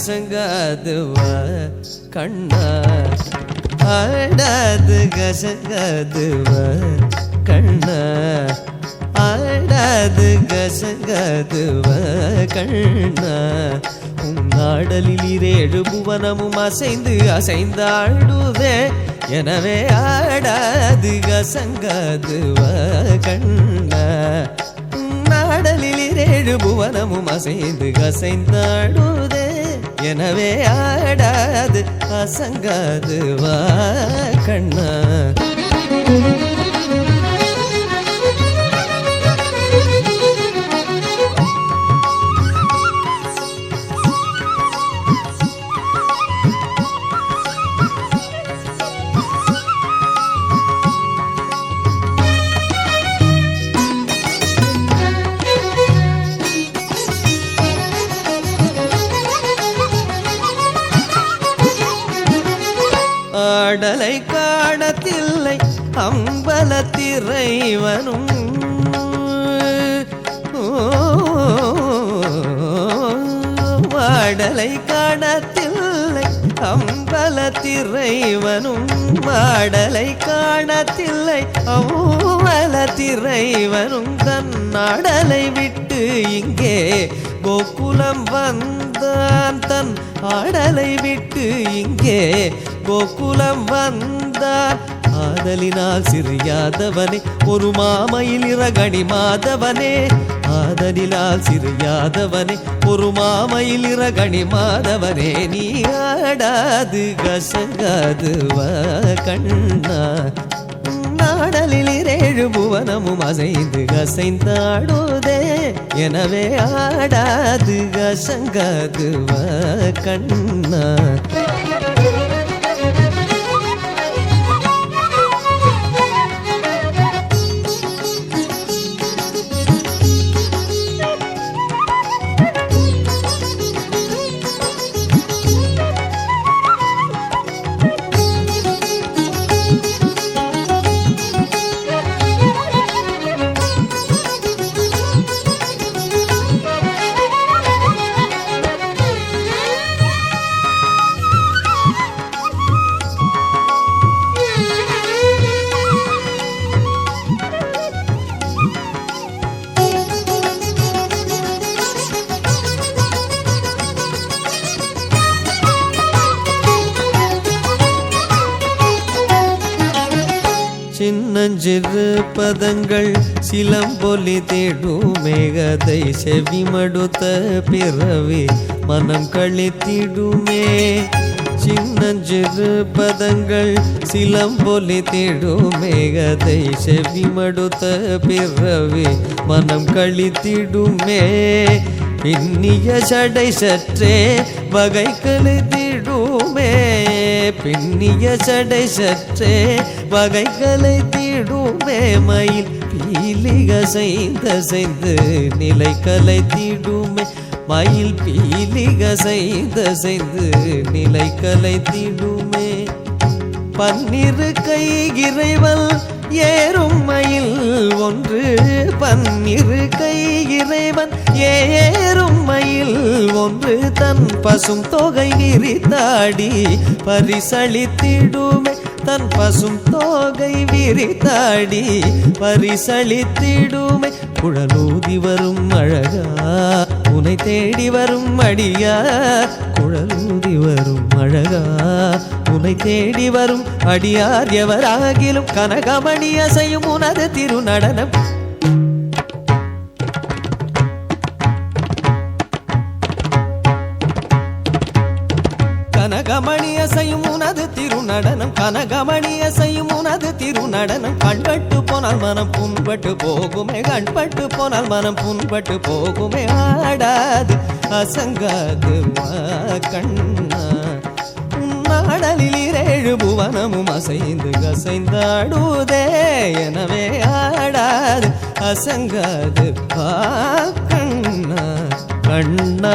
கசங்காது வா கண்ணா ஆடாது கசங்காது வா கண்ணா ஆடாது கசங்காது வா கண்ணா உன்னாடலில் இரேழு புவனமும் அசைந்து அசைந்தாடுதே எனவே ஆடாது கசங்காது வா கண்ணா உன்னாடலில் இரேழு புவனமும் அசைந்து அசைந்தாடுதே எனவே ஆடாது அசங்காது வா கண்ணா ஆடலை காணத்தில்லை அம்பலத்திறைவனும் ஆடலை காணத்தில்லை அம்பலத்திறைவனும் ஆடலை காணத்தில்லை அம்பலத்திறைவனும் தன் ஆடலை விட்டு இங்கே கோகுலம் வந்தான் தன் ஆடலை விட்டு இங்கே கோகுலம் வந்தான் ஆதலினால் சிறியாதவனே ஒரு மாமையில் இரகணி மாதவனே ஆதலினால் சிறியாதவனே ஒரு மாமையில் இரகணி மாதவனே நீ ஆடாது கசங்காது வா கண்ணா நாடலில் இரேழு புவனமும் அசைந்து அசைந்தாடுதே எனவே ஆடாது கசங்காது வா கண்ணா சின்னஞ்சிறு பதங்கள் சிலம்பொலி தேடுமே கதை செவிமடுத்த பிறவி மனம் கழித்திடுமே சின்னஞ்சிறு பதங்கள் சிலம்பொலி தேடுமே கதை செவிமடுத்த பிறவி மனம் கழித்திடுமே பின்னிய சடை சற்றே வகை கழித்திடுமே பின்னிய சடை சற்றே வகைகளை தீடுமே மயில் பீலிக செய்து நிலை கலை தீடுமே மயில் பீலிக செய்து நிலை கலை தீடுமே பன்னிரு கை இறைவன் ஏறும் மயில் ஒன்று பன்னிரு கை இறைவன் ஏறும் மயில் ஒன்று தன் பசும் தொகை விரித்தாடி பரிசளித்திடுமே தன் பசும் தோகை விரித்தாடி பரிசளித்திடுமே குழலூதி வரும் அழகா உனை தேடி வரும் அடியா குழலூதி வரும் அழகா உனை தேடி வரும் அடியார் எவராகிலும் கனகமணி அசையும் உனது திருநடனம் கனகமணி அசையும் உனது திருநடனம் கனகமணி அசையும் உனது திருநடனம் கண்பட்டு போனால் மனம் புண்பட்டு போகுமே கண்பட்டு போனால் மனம் புண்பட்டு போகுமே ஆடாது அசங்காது வா கண்ணா உன்னாடலில் இரேழு புவனமும் அசைந்து அசைந்தாடுதே எனவே ஆடாது அசங்காது வா கண்ணா கண்ணா